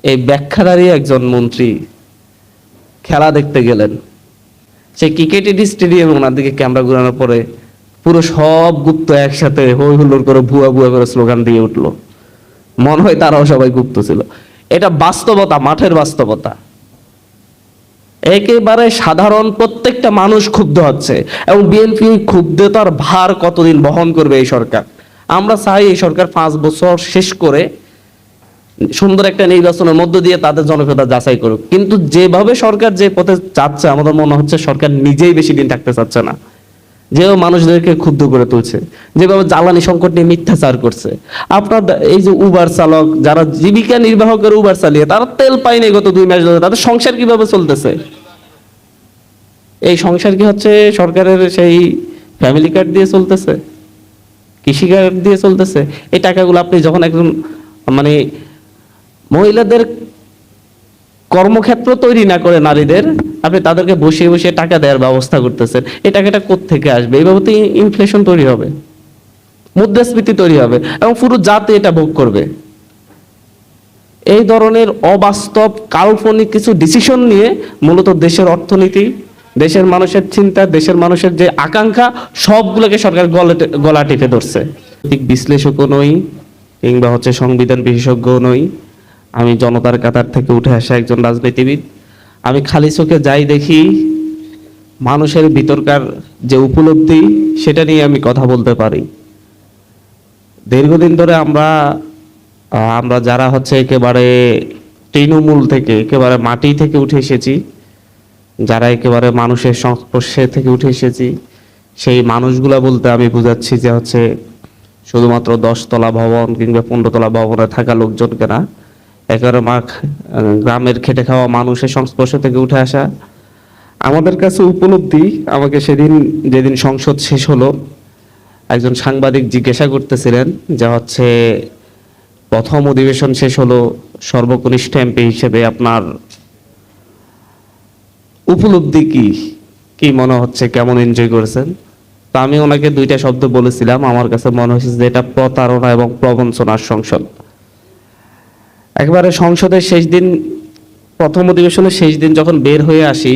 এই ব্যাখ্যাধারী একজন মন্ত্রী খেলা দেখতে গেলেন, সেই ক্রিকেট স্টেডিয়ামে ওনার দিকে ক্যামেরা ঘুরানোর পরে পুরো সব গুপ্ত একসাথে হই হুল্লোড় করে ভুয়া ভুয়া করে স্লোগান দিয়ে উঠলো। মনে হয় তারাও সবাই গুপ্ত ছিল। এটা বাস্তবতা, মাঠের বাস্তবতা। একেবারে সাধারণ প্রত্যেকটা মানুষ ক্ষুব্ধ হচ্ছে, এবং বিএনপি ক্ষুব্ধতার ভার কতদিন বহন করবে এই সরকার? আমরা চাই এই সরকার 5 বছর শেষ করে সুন্দর একটা নির্বাচনের মধ্য দিয়ে তাদের জনপ্রিয়তা যাচাই করুক। কিন্তু যেভাবে সরকার যে পথে যাচ্ছে, আমাদের মনে হচ্ছে সরকার নিজেই বেশি দিন থাকতে চাচ্ছে না। যেভাবে মানুষদেরকে ক্ষুব্ধ করে তুলছে, যেভাবে জ্বালানি সংকট নিয়ে মিথ্যাচার করছে। আপনার এই যে উবার চালক, যারা জীবিকা নির্বাহ করে উবার চালিয়ে, তারা তেল পায়নি গত 2 মাস ধরে, তাদের সংসার কিভাবে চলতেছে? এই সংসার কি হচ্ছে সরকারের সেই ফ্যামিলি কার্ড দিয়ে চলতেছে, কৃষি কার্ড দিয়ে চলতেছে? এই টাকাগুলো আপনি যখন একজন মানে মহিলাদের কর্মক্ষেত্র তৈরি না করে নারীদের, আপনি তাদেরকে বসিয়ে বসিয়ে টাকা দেওয়ার ব্যবস্থা করতেছেন। এই টাকাটা কোত্থেকে আসবে? এইভাবে তো ইনফ্লেশন তৈরি হবে, মুদ্রাস্ফীতি তৈরি হবে, এবং পুরো জাতি এটা ভোগ করবে। এই ধরনের অবাস্তব কাল্পনিক কিছু ডিসিশন নিয়ে মূলত দেশের অর্থনীতি, দেশের মানুষের চিন্তা, দেশের মানুষের যে আকাঙ্ক্ষা, সবগুলোকে সরকার গলা টিপে ধরছে। বিশ্লেষকও নই, কিংবা সংবিধান বিশেষজ্ঞ নই। আমি জনতার কাতার থেকে উঠে আসা একজন রাজনীতিবিদ। আমি খালি চোখে যাই দেখি, মানুষের ভিতরকার যে উপলব্ধি, সেটা নিয়ে আমি কথা বলতে পারি। দীর্ঘদিন ধরে আমরা যারা একেবারে তৃণমূল থেকে, একেবারে মাটি থেকে উঠে এসেছি, যারা একেবারে মানুষের সংস্পর্শে থেকে উঠে এসেছি, সেই মানুষগুলা বলতে আমি বুঝাচ্ছি যে শুধুমাত্র 10 তলা ভবন কিংবা 15 তলা ভবনে থাকা লোকজনকে না, একেবারে গ্রামের খেটে খাওয়া মানুষের সংস্পর্শ থেকে উঠে আসা। আমাদের কাছে উপলব্ধি, আমাকে যেদিন সংসদ শেষ হলো, একজন সাংবাদিক জিজ্ঞাসা করতেছিলেন যে প্রথম অধিবেশন শেষ হলো, সর্বকনিষ্ঠ এমপি হিসেবে আপনার উপলব্ধি কি মনে হচ্ছে, কেমন এনজয় করেছেন? তো আমি ওনাকে 2টা শব্দ বলেছিলাম। আমার কাছে মনে হয়েছে যে এটা প্রতারণা এবং প্রবঞ্চনার সংসদ। একবারে সংসদের শেষ দিন, প্রথম অধিবেশনের শেষ দিন যখন বের হয়ে আসি,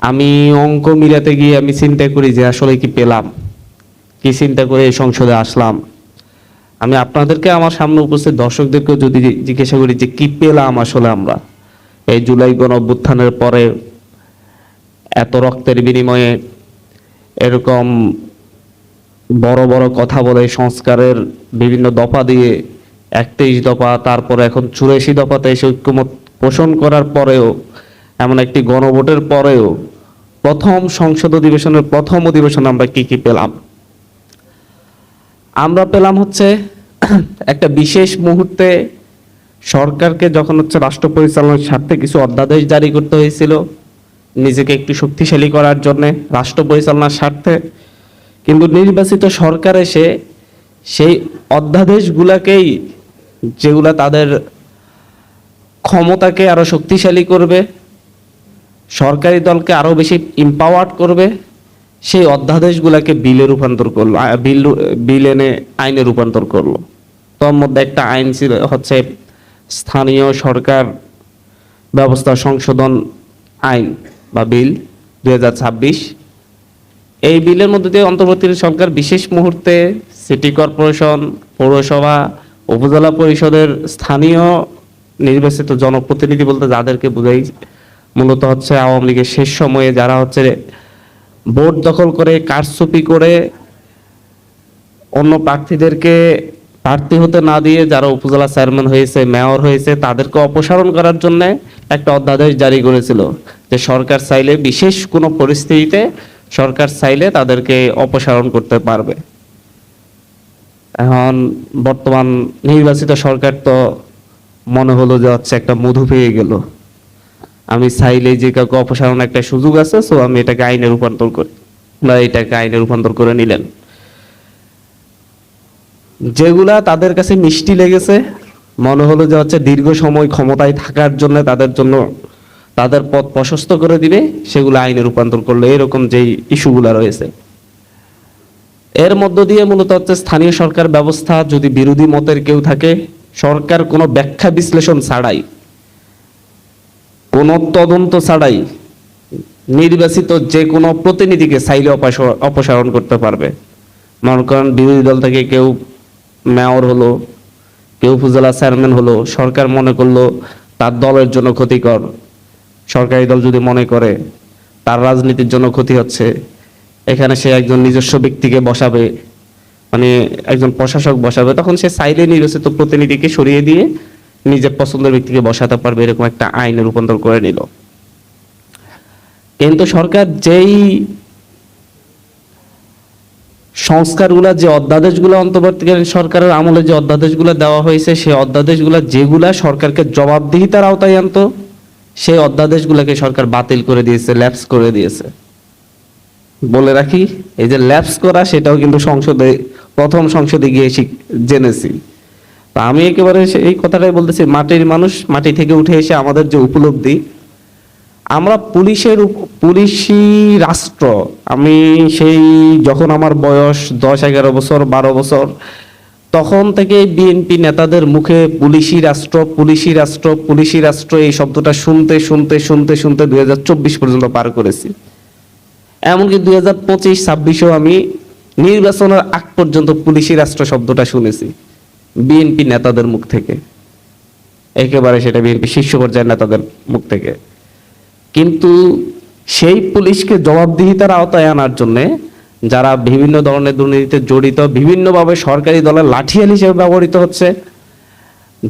আমি অঙ্ক মিলাতে গিয়ে আমি চিন্তা করি যে আসলে কি পেলাম, কি চিন্তা করে এই সংসদে আসলাম। আমি আপনাদেরকে, আমার সামনে উপস্থিত দর্শকদেরকেও যদি জিজ্ঞাসা করি যে কি পেলাম আসলে আমরা এই জুলাই গণঅভ্যুত্থানের পরে, এত রক্তের বিনিময়ে এরকম বড় বড় কথা বলে, সংস্কারের বিভিন্ন দফা দিয়ে 31 দফা, তারপরে এখন 84 দফাতে এসে ঐক্যমত পোষণ করার পরেও, এমন একটি গণভোটের পরেও প্রথম সংসদ অধিবেশনের প্রথম অধিবেশনে আমরা কি পেলাম? আমরা পেলাম একটা বিশেষ মুহূর্তে সরকারকে যখন রাষ্ট্র পরিচালনার স্বার্থে কিছু অধ্যাদেশ জারি করতে হয়েছিল, নিজেকে একটু শক্তিশালী করার জন্য রাষ্ট্র পরিচালনার স্বার্থে, কিন্তু নির্বাচিত সরকার এসে সেই অধ্যাদেশগুলাকেই, যেগুলা তাদের ক্ষমতাকে আরো শক্তিশালী করবে, সরকারি দলকে আরো বেশি ইম্পাওয়ার্ড করবে, সেই অধ্যাদেশগুলাকে বিলে রূপান্তর করলো, বিল এনে আইনে রূপান্তর করলো। তোর মধ্যে একটা আইন ছিল স্থানীয় সরকার ব্যবস্থা সংশোধন আইন বা বিল 2026। এই বিলের মধ্যে দিয়ে অন্তর্বর্তী সরকার বিশেষ মুহূর্তে সিটি কর্পোরেশন, পৌরসভা, উপজেলা পরিষদের স্থানীয় নির্বাচিত জনপ্রতিনিধি বলতে যাদেরকে বোঝাই, মূলত আওয়ামী লীগের শেষ সময়ে যারা ভোট দখল করে, কারচুপি করে, অন্য প্রার্থীদেরকে প্রার্থী হতে না দিয়ে যারা উপজেলা চেয়ারম্যান হয়েছে, মেয়র হয়েছে, তাদেরকে অপসারণ করার জন্য একটা অধ্যাদেশ জারি করেছিল যে সরকার চাইলে, বিশেষ কোনো পরিস্থিতিতে সরকার চাইলে তাদেরকে অপসারণ করতে পারবে। এখন বর্তমান নির্বাচিত সরকার তো মনে হলো যে একটা মধু পেয়ে গেল, আমি চাইলে যে কাউকে অপসারণ একটা সুযোগ আছে, সো আমি এটাকে আইনে রূপান্তর করি, বা এটাকে আইনে রূপান্তর করে নিলেন। যেগুলা তাদের কাছে মিষ্টি লেগেছে, মনে হলো যে দীর্ঘ সময় ক্ষমতায় থাকার জন্য তাদের পথ প্রশস্ত করে দিবে, সেগুলো আইনে রূপান্তর করলো। এরকম যেই ইস্যুগুলা রয়েছে, এর মধ্য দিয়ে মূলত স্থানীয় সরকার ব্যবস্থা, যদি বিরোধী মতের কেউ থাকে, সরকার কোনো ব্যাখ্যা বিশ্লেষণ ছাড়াই কোনো তদন্ত ছাড়াই নির্বাচিত যে কোনো প্রতিনিধিকে চাইলে অপসারণ করতে পারবে। মনে করেন বিরোধী দল থেকে কেউ মেয়র হলো, কেউ উপজেলা চেয়ারম্যান হলো, সরকার মনে করলো তার দলের জন্য ক্ষতিকর, সরকারি দল যদি মনে করে তার রাজনীতির জন্য ক্ষতি হচ্ছে, এখানে সে একজন নিজস্ব ব্যক্তিকে বসাবে, মানে একজন প্রশাসক বসাবে, তখন সে চাইলে নির্বাচিত প্রতিনিধিকে সরিয়ে দিয়ে নিজের পছন্দের ব্যক্তিকে বসাতে পারবে, এরকম একটা আইনে রূপান্তর করে নিল। কিন্তু সরকার যেই সংস্কারগুলা, যে অধ্যাদেশগুলো অন্তর্বর্তীকালীন সরকারের আমলে যে অধ্যাদেশগুলো দেওয়া হয়েছে, সেই অধ্যাদেশগুলো যেগুলা সরকারকে জবাবদিহিতার আওতায় আনতো, সেই অধ্যাদেশগুলোকে সরকার বাতিল করে দিয়েছে, ল্যাপস করে দিয়েছে। বলে রাখি, এই যে ল্যাপস করা, সেটাও কিন্তু প্রথম সংসদে গিয়ে জেনেছি। তা আমি একেবারে এই কথাটাই বলতেছি, মাটির মানুষ, মাটি থেকে উঠে এসে আমাদের যে উপলব্ধি, আমরা পুলিশি রাষ্ট্র, আমি সেই যখন আমার বয়স 10-11 বছর 12 বছর, তখন থেকে বিএনপি নেতাদের মুখে পুলিশি রাষ্ট্র, পুলিশি রাষ্ট্র, পুলিশি রাষ্ট্র এই শব্দটা শুনতে শুনতে শুনতে শুনতে 2024 পর্যন্ত পার করেছি। এমনকি 2025-26-এও আমি নির্বাচনের আগ পর্যন্ত পুলিশি রাষ্ট্র শব্দটা শুনেছি বিএনপি নেতাদের মুখ থেকে, একেবারে সেটা বিএনপি শীর্ষ পর্যায়ের নেতাদের মুখ থেকে। কিন্তু সেই পুলিশকে জবাবদিহিতার আওতায় আনার জন্য যারা বিভিন্ন ধরনের দুর্নীতিতে জড়িত, বিভিন্নভাবে সরকারি দলের লাঠিয়াল হিসেবে ব্যবহৃত হচ্ছে,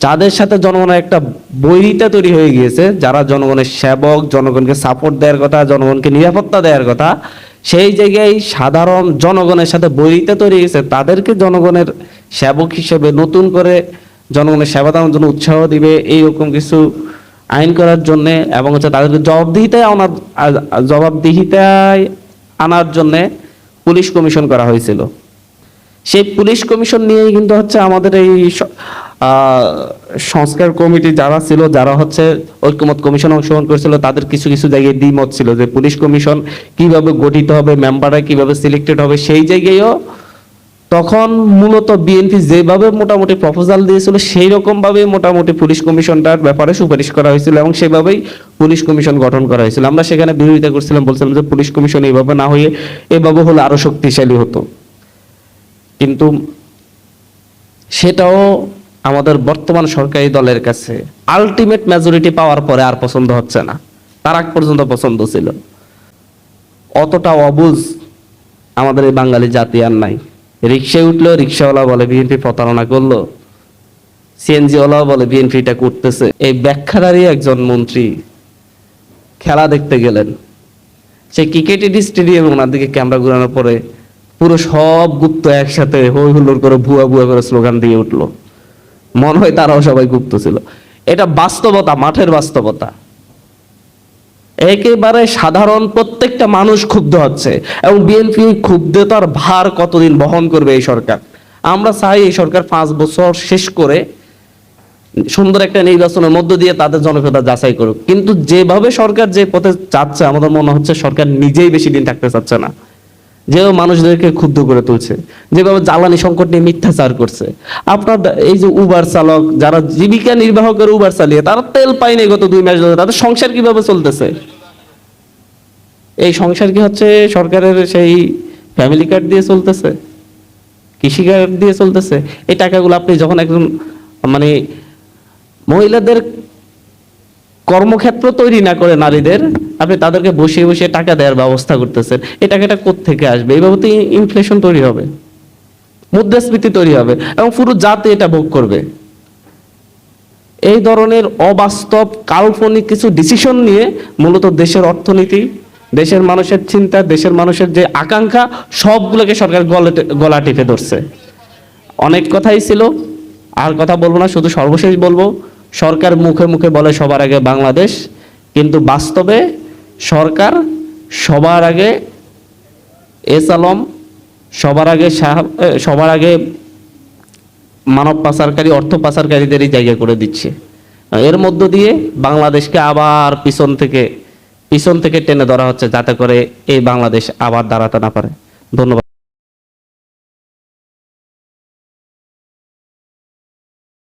যাদের সাথে জনগণের একটা বৈরিতা তৈরি হয়ে গিয়েছে, যারা জনগণের সেবক, জনগণকে সাপোর্ট দেওয়ার কথা, জনগণকে নিরাপত্তা দেওয়ার কথা, সেই জায়গায় সাধারণ জনগণের সাথে বৈরিতা তৈরি হয়েছে, তাদেরকে জনগণের সেবক হিসেবে নতুন করে জনগণের সেবা দেওয়ার জন্য উৎসাহ দিবে, এইরকম কিছু আইন করার জন্য, এবং হচ্ছে তাদেরকে জবাবদিহিতায় আনার জন্য পুলিশ কমিশন করা হয়েছিল। সেই পুলিশ কমিশন নিয়েই কিন্তু হচ্ছে আমাদের এই সংস্কার কমিটি যারা ছিল, যারা হচ্ছে ঐক্যমত কমিশন অংশগ্রহণ করেছিল, তাদের কিছু কিছু জায়গায় দ্বিমত ছিল যে পুলিশ কমিশন কিভাবে গঠিত হবে, মেম্বাররা কিভাবে সিলেক্টেড হবে। সেই জায়গায়ও তখন মূলত বিএনপি যেভাবে মোটামুটি প্রপোজাল দিয়েছিল, সেই রকম ভাবে মোটামুটি পুলিশ কমিশনটার ব্যাপারে সুপারিশ করা হয়েছিল এবং সেভাবেই পুলিশ কমিশন গঠন করা হয়েছিল। আমরা সেখানে বিরোধিতা করছিলাম, বলছিলাম যে পুলিশ কমিশন এইভাবে না হয়ে এভাবে হলে আরো শক্তিশালী হতো। কিন্তু সেটাও আমাদের বর্তমান সরকারি দলের কাছে আলটিমেট মেজরিটি পাওয়ার পরে আর পছন্দ হচ্ছে না, তার আগ পর্যন্ত পছন্দ ছিল। অতটা অবুঝ আমাদের এই বাঙালি জাতি আর নাই। রিক্সায় উঠলো, রিক্সাওয়ালা বলে বিএনপি প্রতারণা করলো, সিএনজিওয়ালাও বলে বিএনপি এটা করতেছে। এই ব্যাখ্যাদারই একজন মন্ত্রী খেলা দেখতে গেলেন, সেই ক্রিকেট স্টেডিয়ামে ওনার দিকে ক্যামেরা ঘুরানোর পরে পুরো সব গুপ্ত একসাথে হই হুল্লোড় করে ভুয়া ভুয়া করে স্লোগান দিয়ে উঠলো, মনে হয় তারাও সবাই গুপ্ত ছিল। এটা বাস্তবতা, মাঠের বাস্তবতা। একেবারে সাধারণ প্রত্যেকটা মানুষ ক্ষুব্ধ হচ্ছে এবং বিএনপি ক্ষুব্ধতার ভার কতদিন বহন করবে এই সরকার। আমরা চাই এই সরকার 5 বছর শেষ করে সুন্দর একটা নির্বাচনের মধ্য দিয়ে তাদের জনপ্রিয়তা যাচাই করুক। কিন্তু যেভাবে সরকার যে পথে যাচ্ছে, আমাদের মনে হচ্ছে সরকার নিজেই বেশি দিন থাকতে চাচ্ছে না। যেভাবে মানুষদেরকে ক্ষুব্ধ করে তুলছে, যেভাবে জ্বালানি সংকট নিয়ে মিথ্যাচার করছে। আপনার এই যে উবার চালক, যারা জীবিকা নির্বাহ করে উবার চালিয়ে, তারা তেল পায়নি গত 2 মাস ধরে, তাদের সংসার কিভাবে চলতেছে? এই সংসার কি হচ্ছে সরকারের সেই ফ্যামিলি কার্ড দিয়ে চলতেছে, কৃষি কার্ড দিয়ে চলতেছে? এই টাকাগুলো আপনি যখন একজন মানে মহিলাদের কর্মক্ষেত্র তৈরি না করে নারীদের, আপনি তাদেরকে বসিয়ে বসিয়ে টাকা দেওয়ার ব্যবস্থা করতেছেন, এই টাকাটা কোত্থেকে আসবে? এইভাবে তো ইনফ্লেশন তৈরি হবে, মুদ্রাস্ফীতি তৈরি হবে এবং পুরো জাতি এটা ভোগ করবে। এই ধরনের অবাস্তব কাল্পনিক কিছু ডিসিশন নিয়ে মূলত দেশের অর্থনীতি, দেশের মানুষের চিন্তা, দেশের মানুষের যে আকাঙ্ক্ষা, সবগুলোকে সরকার গলা টিপে ধরছে। অনেক কথাই ছিল, আর কথা বলবো না, শুধু সর্বশেষ বলবো, সরকার মুখে মুখে বলে সবার আগে বাংলাদেশ, কিন্তু বাস্তবে সরকার সবার আগে এস আলম, সবার আগে মানব পাচারকারী, অর্থ পাচারকারীদেরই জায়গা করে দিচ্ছে। এর মধ্য দিয়ে বাংলাদেশকে আবার পিছন থেকে টেনে ধরা হচ্ছে, যাতে করে এই বাংলাদেশ আবার দাঁড়াতে না পারে। ধন্যবাদ।